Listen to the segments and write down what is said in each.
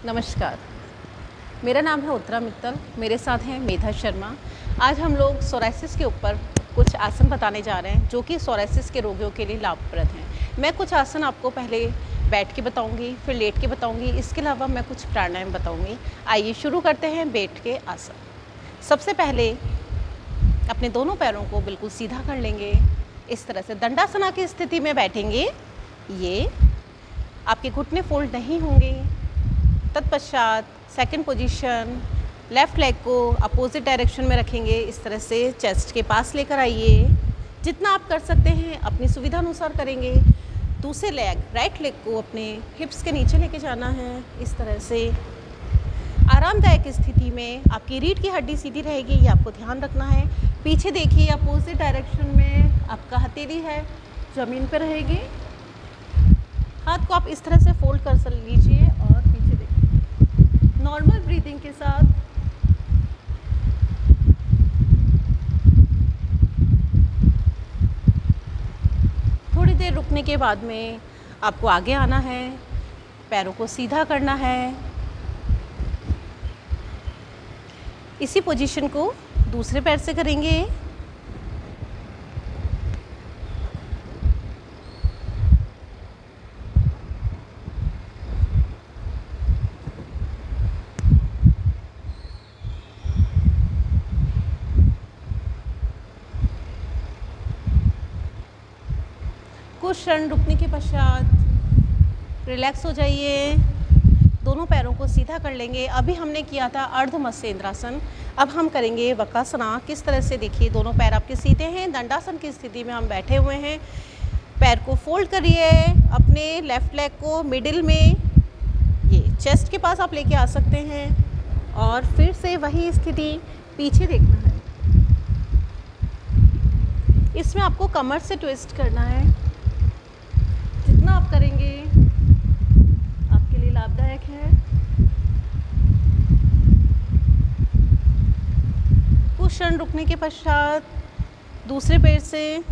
नमस्कार, मेरा नाम है उत्तरा मित्तल, मेरे साथ हैं मेधा शर्मा। आज हम लोग सोराइसिस के ऊपर कुछ आसन बताने जा रहे हैं जो कि सोराइसिस के रोगियों के लिए लाभप्रद हैं। मैं कुछ आसन आपको पहले बैठ के बताऊंगी, फिर लेट के बताऊंगी, इसके अलावा मैं कुछ प्राणायाम बताऊंगी। आइए शुरू करते हैं बैठ के आसन। सबसे पहले अपने दोनों पैरों को बिल्कुल सीधा कर लेंगे। इस तरह से दंडासना की स्थिति में बैठेंगे। ये आपके घुटने फोल्ड नहीं होंगे। तत्पश्चात सेकंड पोजीशन, लेफ़्ट लेग को अपोजिट डायरेक्शन में रखेंगे। इस तरह से चेस्ट के पास लेकर आइए। जितना आप कर सकते हैं अपनी सुविधा अनुसार करेंगे। दूसरे लेग, राइट लेग को अपने हिप्स के नीचे लेके जाना है। इस तरह से आरामदायक स्थिति में आपकी रीढ़ की हड्डी सीधी रहेगी, ये आपको ध्यान रखना है। पीछे देखिए, अपोजिट डायरेक्शन में आपका हथेली है ज़मीन पर रहेगी। हाथ को आप इस तरह से फोल्ड कर लीजिए और पीछे देखिए। नॉर्मल ब्रीदिंग के साथ थोड़ी देर रुकने के बाद में आपको आगे आना है, पैरों को सीधा करना है। इसी पोजीशन को दूसरे पैर से करेंगे। कुछ क्षण रुकने के पश्चात रिलैक्स हो जाइए। दोनों पैरों को सीधा कर लेंगे। अभी हमने किया था अर्ध मत्स्येंद्रासन, अब हम करेंगे वक्रासना। किस तरह से, देखिए दोनों पैर आपके सीधे हैं, दंडासन की स्थिति में हम बैठे हुए हैं। पैर को फोल्ड करिए, अपने लेफ़्ट लेग को मिडिल में ये चेस्ट के पास आप लेके आ सकते हैं और फिर से वही स्थिति, पीछे देखना है। इसमें आपको कमर से ट्विस्ट करना है। जितना आप करेंगे आपके लिए लाभदायक है। कुछ क्षण रुकने के पश्चात दूसरे पैर से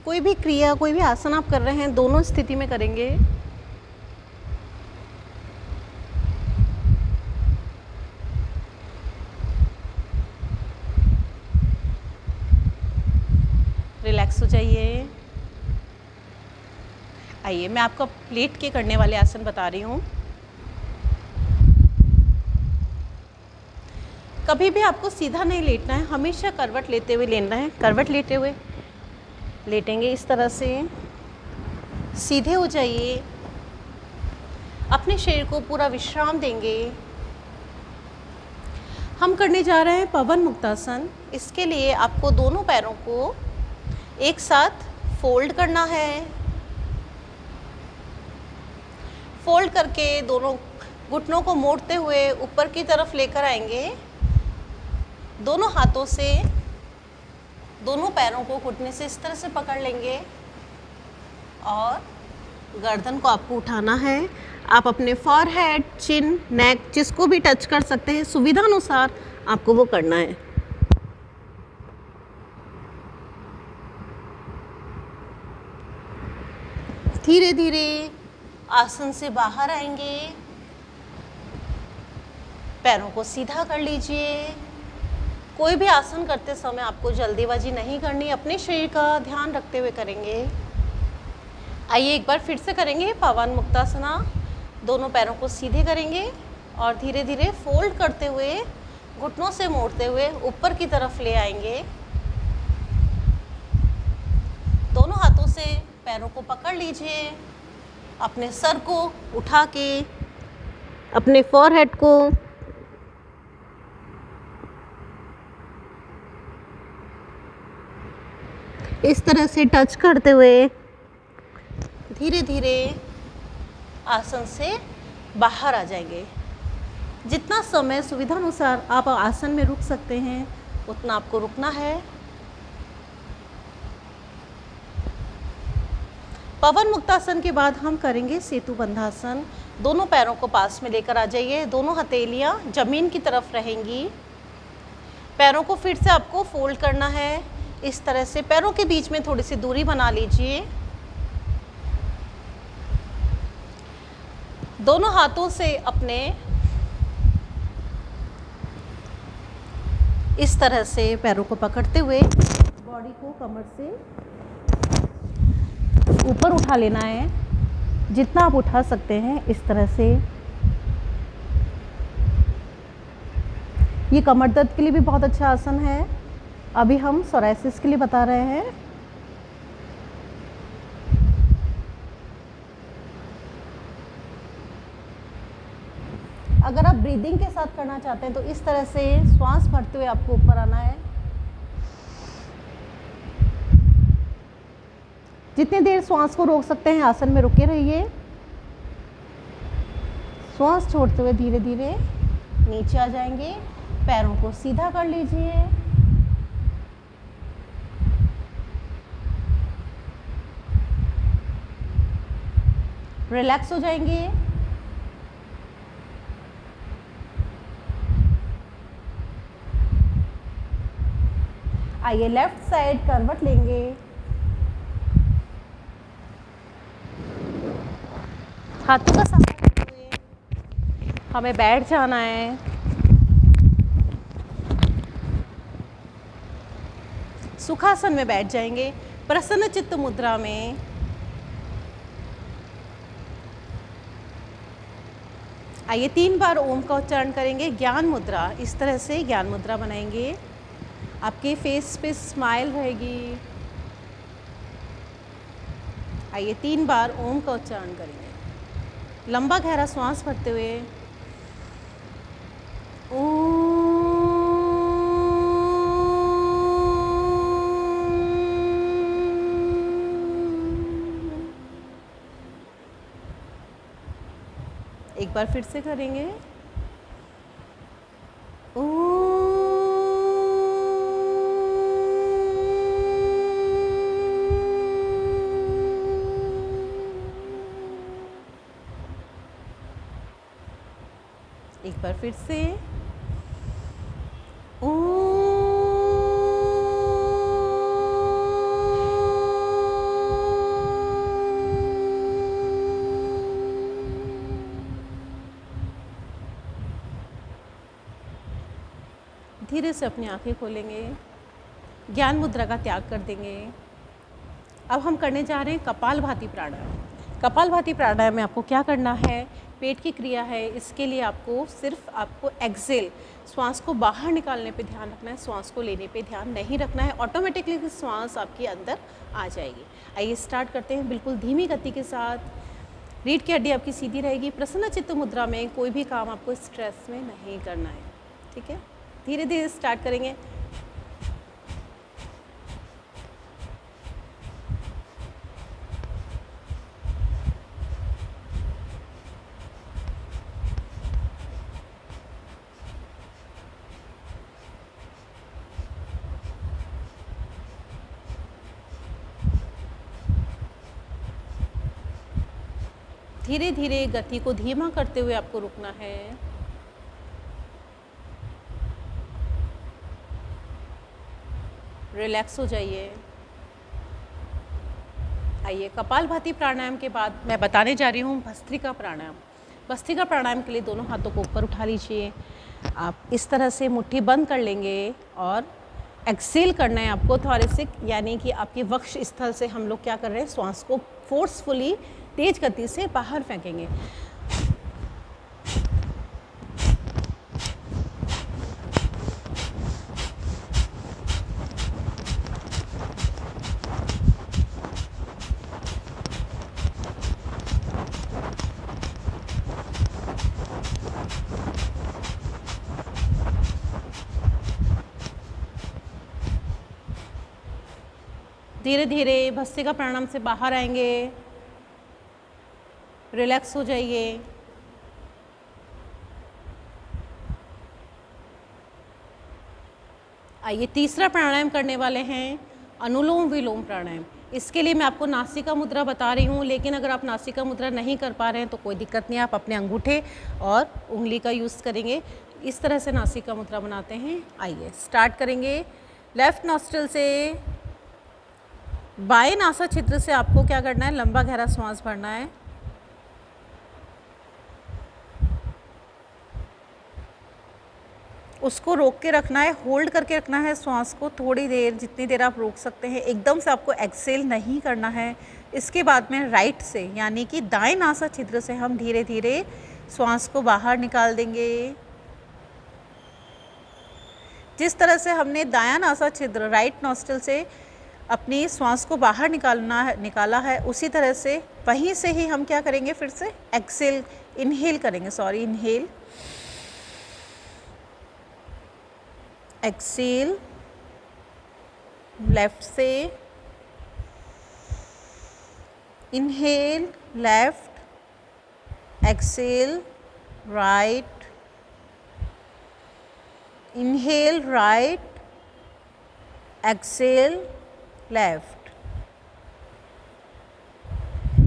कोई भी क्रिया, कोई भी आसन आप कर रहे हैं, दोनों स्थिति में करेंगे। रिलैक्स हो जाइए। आइए मैं आपको लेट के करने वाले आसन बता रही हूँ। कभी भी आपको सीधा नहीं लेटना है, हमेशा करवट लेते हुए लेना है। करवट लेते हुए लेटेंगे इस तरह से, सीधे हो जाइए। अपने शरीर को पूरा विश्राम देंगे। हम करने जा रहे हैं पवन मुक्तासन। इसके लिए आपको दोनों पैरों को एक साथ फोल्ड करना है। फोल्ड करके दोनों घुटनों को मोड़ते हुए ऊपर की तरफ लेकर आएंगे। दोनों हाथों से दोनों पैरों को घुटने से इस तरह से पकड़ लेंगे और गर्दन को आपको उठाना है। आप अपने फॉरहेड, चिन, नेक जिसको भी टच कर सकते हैं, सुविधा अनुसार आपको वो करना है। धीरे धीरे आसन से बाहर आएंगे। पैरों को सीधा कर लीजिए। कोई भी आसन करते समय आपको जल्दीबाजी नहीं करनी, अपने शरीर का ध्यान रखते हुए करेंगे। आइए एक बार फिर से करेंगे पवन मुक्तासना। दोनों पैरों को सीधे करेंगे और धीरे धीरे फोल्ड करते हुए, घुटनों से मोड़ते हुए ऊपर की तरफ ले आएंगे। दोनों हाथों से पैरों को पकड़ लीजिए। अपने सर को उठा के अपने फॉरहेड को इस तरह से टच करते हुए धीरे धीरे आसन से बाहर आ जाएंगे। जितना समय सुविधानुसार आप आसन में रुक सकते हैं उतना आपको रुकना है। पवन मुक्तासन के बाद हम करेंगे सेतु बंधासन। दोनों पैरों को पास में लेकर आ जाइए। दोनों हथेलियां जमीन की तरफ रहेंगी। पैरों को फिर से आपको फोल्ड करना है। इस तरह से पैरों के बीच में थोड़ी सी दूरी बना लीजिए। दोनों हाथों से अपने इस तरह से पैरों को पकड़ते हुए बॉडी को कमर से ऊपर उठा लेना है, जितना आप उठा सकते हैं इस तरह से। ये कमर दर्द के लिए भी बहुत अच्छा आसन है। अभी हम सोराइसिस के लिए बता रहे हैं। अगर आप ब्रीदिंग के साथ करना चाहते हैं तो इस तरह से श्वास भरते हुए आपको ऊपर आना है। जितनी देर श्वास को रोक सकते हैं आसन में रुके रहिए। श्वास छोड़ते हुए धीरे धीरे नीचे आ जाएंगे। पैरों को सीधा कर लीजिए। रिलैक्स हो जाएंगे। आइए लेफ्ट साइड करवट लेंगे। हाथों का सहारा लेते हुए हमें बैठ जाना है। सुखासन में बैठ जाएंगे, प्रसन्न चित्त मुद्रा में। आइए 3 बार ओम का उच्चारण करेंगे। ज्ञान मुद्रा, इस तरह से ज्ञान मुद्रा बनाएंगे। आपके फेस पे स्माइल रहेगी। आइए 3 बार ओम का उच्चारण करेंगे। लंबा गहरा श्वास भरते हुए ओम। एक बार फिर से करेंगे। एक बार फिर से धीरे से अपनी आंखें खोलेंगे। ज्ञान मुद्रा का त्याग कर देंगे। अब हम करने जा रहे हैं कपालभाति प्राणायाम। कपालभाति प्राणायाम में आपको क्या करना है, पेट की क्रिया है। इसके लिए आपको एक्सेल, श्वास को बाहर निकालने पे ध्यान रखना है, श्वास को लेने पे ध्यान नहीं रखना है। ऑटोमेटिकली श्वास आपके अंदर आ जाएगी। आइए स्टार्ट करते हैं बिल्कुल धीमी गति के साथ। रीढ़ की हड्डी आपकी सीधी रहेगी। प्रसन्न चित्त मुद्रा में कोई भी काम आपको स्ट्रेस में नहीं करना है, ठीक है। धीरे धीरे स्टार्ट करेंगे। धीरे धीरे गति को धीमा करते हुए आपको रुकना है। रिलैक्स हो जाइए। आइए कपालभाति प्राणायाम के बाद मैं बताने जा रही हूँ भस्त्रिका प्राणायाम। भस्त्रिका प्राणायाम के लिए दोनों हाथों को ऊपर उठा लीजिए। आप इस तरह से मुट्ठी बंद कर लेंगे और एक्सेल करना है आपको थॉरेसिक, यानी कि आपके वक्ष स्थल से हम लोग क्या कर रहे हैं, श्वास को फोर्सफुली तेज गति से बाहर फेंकेंगे। धीरे धीरे भस्त्रिका प्राणायाम से बाहर आएंगे। रिलैक्स हो जाइए। आइए तीसरा प्राणायाम करने वाले हैं अनुलोम विलोम प्राणायाम। इसके लिए मैं आपको नासिका मुद्रा बता रही हूँ, लेकिन अगर आप नासिका मुद्रा नहीं कर पा रहे हैं तो कोई दिक्कत नहीं, आप अपने अंगूठे और उंगली का यूज़ करेंगे। इस तरह से नासिका मुद्रा बनाते हैं। आइए स्टार्ट करेंगे। लेफ्ट नॉस्ट्रिल से बाएं नासा छिद्र से आपको क्या करना है, लंबा गहरा श्वास भरना है। उसको रोक के रखना है, होल्ड करके रखना है श्वास को थोड़ी देर, जितनी देर आप रोक सकते हैं। एकदम से आपको एक्सेल नहीं करना है। इसके बाद में राइट से यानी कि दाएं नासा छिद्र से हम धीरे धीरे श्वास को बाहर निकाल देंगे। जिस तरह से हमने दायां नासा छिद्र राइट नॉस्ट्रिल से अपनी श्वास को बाहर निकाला है, उसी तरह से वहीं से ही हम क्या करेंगे, फिर से एक्सेल इनहेल करेंगे, इनहेल, एक्सेल लेफ्ट से, inhale left, exhale right, inhale right, exhale left.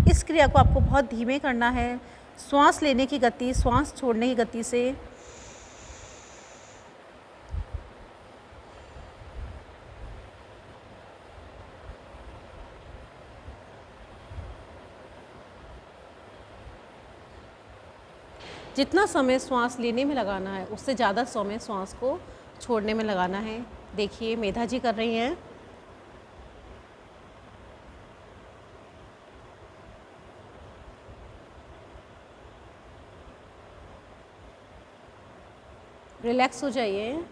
इस क्रिया को आपको बहुत धीमे करना है। श्वास लेने की गति श्वास छोड़ने की गति से। जितना समय श्वास लेने में लगाना है उससे ज़्यादा समय श्वास को छोड़ने में लगाना है। देखिए मेधा जी कर रही हैं। रिलैक्स हो जाइए।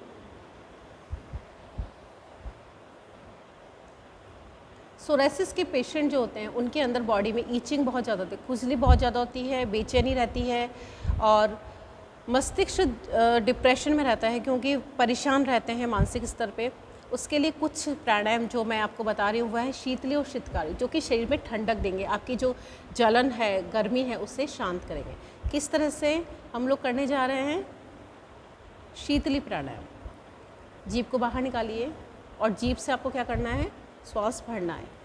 सोराइसिस के पेशेंट जो होते हैं उनके अंदर बॉडी में ईचिंग बहुत ज़्यादा होती है, खुजली बहुत ज़्यादा होती है, बेचैनी रहती है और मस्तिष्क डिप्रेशन में रहता है क्योंकि परेशान रहते हैं मानसिक स्तर पे। उसके लिए कुछ प्राणायाम जो मैं आपको बता रही हूँ वह है शीतली और शीतकारी, जो कि शरीर में ठंडक देंगे, आपकी जो जलन है, गर्मी है, उससे शांत करेंगे। किस तरह से हम लोग करने जा रहे हैं? शीतली प्राणायाम। जीभ को बाहर निकालिए और जीभ से आपको क्या करना है? श्वास भरना है।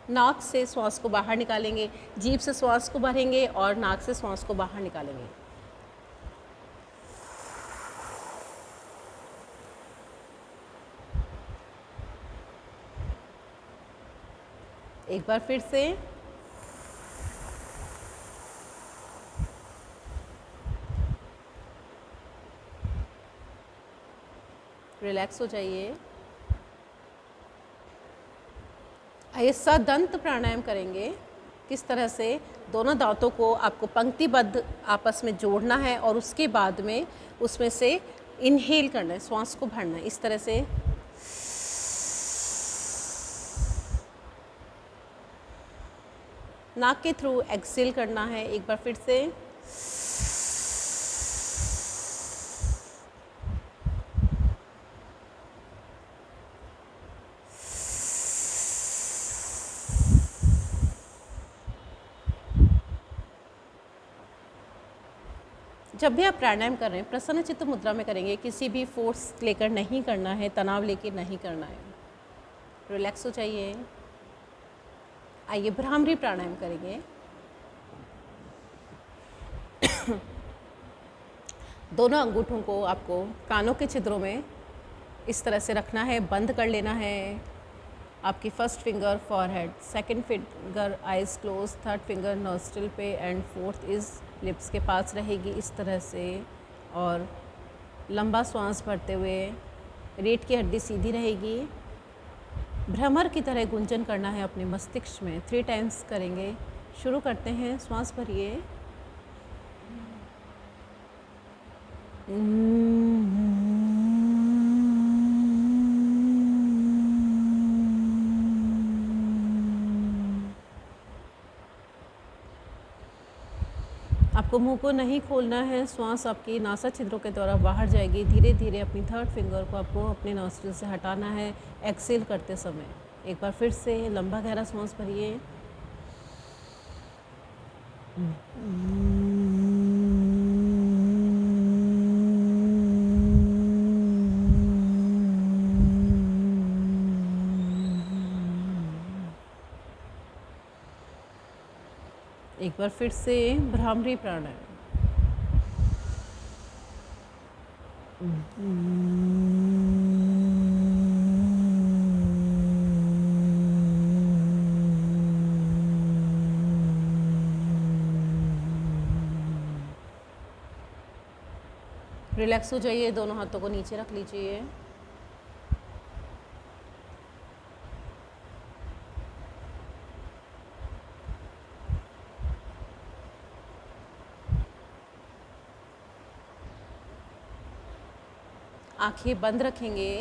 नाक से श्वास को बाहर निकालेंगे, जीभ से श्वास को भरेंगे और नाक से श्वास को बाहर निकालेंगे। एक बार फिर से। रिलैक्स हो जाइए। आइए सदंत प्राणायाम करेंगे। किस तरह से दोनों दांतों को आपको पंक्तिबद्ध आपस में जोड़ना है और उसके बाद में उसमें से इनहेल करना है, श्वास को भरना है। इस तरह से नाक के थ्रू एक्सेल करना है। एक बार फिर से। जब भी आप प्राणायाम कर रहे हैं प्रसन्न चित्त मुद्रा में करेंगे, किसी भी फोर्स लेकर नहीं करना है, तनाव लेकर नहीं करना है। रिलैक्स हो जाइए। आइए भ्रामरी प्राणायाम करेंगे। दोनों अंगूठों को आपको कानों के छिद्रों में इस तरह से रखना है, बंद कर लेना है। आपकी first finger forehead, second finger eyes close, third finger nostril पे एंड फोर्थ इज़ लिप्स के पास रहेगी इस तरह से। और लंबा श्वास भरते हुए रीढ़ की हड्डी सीधी रहेगी। भ्रमर की तरह गुंजन करना है अपने मस्तिष्क में। 3 टाइम्स करेंगे। शुरू करते हैं। श्वास भरिए। आपको मुंह को नहीं खोलना है, श्वास आपकी नासा छिद्रों के द्वारा बाहर जाएगी। धीरे धीरे अपनी थर्ड फिंगर को आपको अपने नॉस्ट्रिल से हटाना है एक्सेल करते समय। एक बार फिर से लंबा गहरा श्वास भरिए। एक बार फिर से भ्रामरी प्राणायाम। रिलैक्स हो जाइए, दोनों हाथों को नीचे रख लीजिए। आंखें बंद रखेंगे।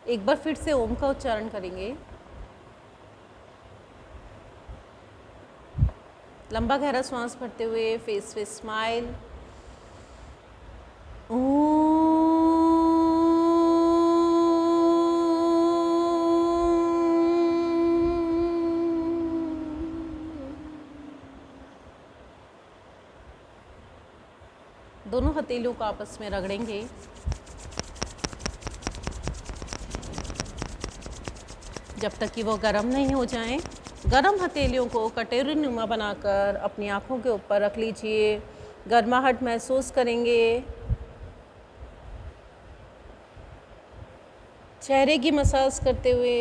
एक बार फिर से ओम का उच्चारण करेंगे। लंबा गहरा श्वास भरते हुए फेस पे स्माइल। दोनों हथेलियों को आपस में रगड़ेंगे। जब तक कि वो गर्म नहीं हो जाएं। गर्म हथेलियों को कटोरी नुमा बनाकर अपनी आँखों के ऊपर रख लीजिए। गर्माहट महसूस करेंगे। चेहरे की मसाज करते हुए,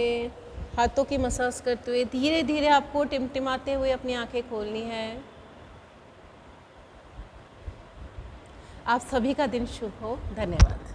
हाथों की मसाज करते हुए धीरे धीरे आपको टिमटिमाते हुए अपनी आंखें खोलनी है। आप सभी का दिन शुभ हो। धन्यवाद।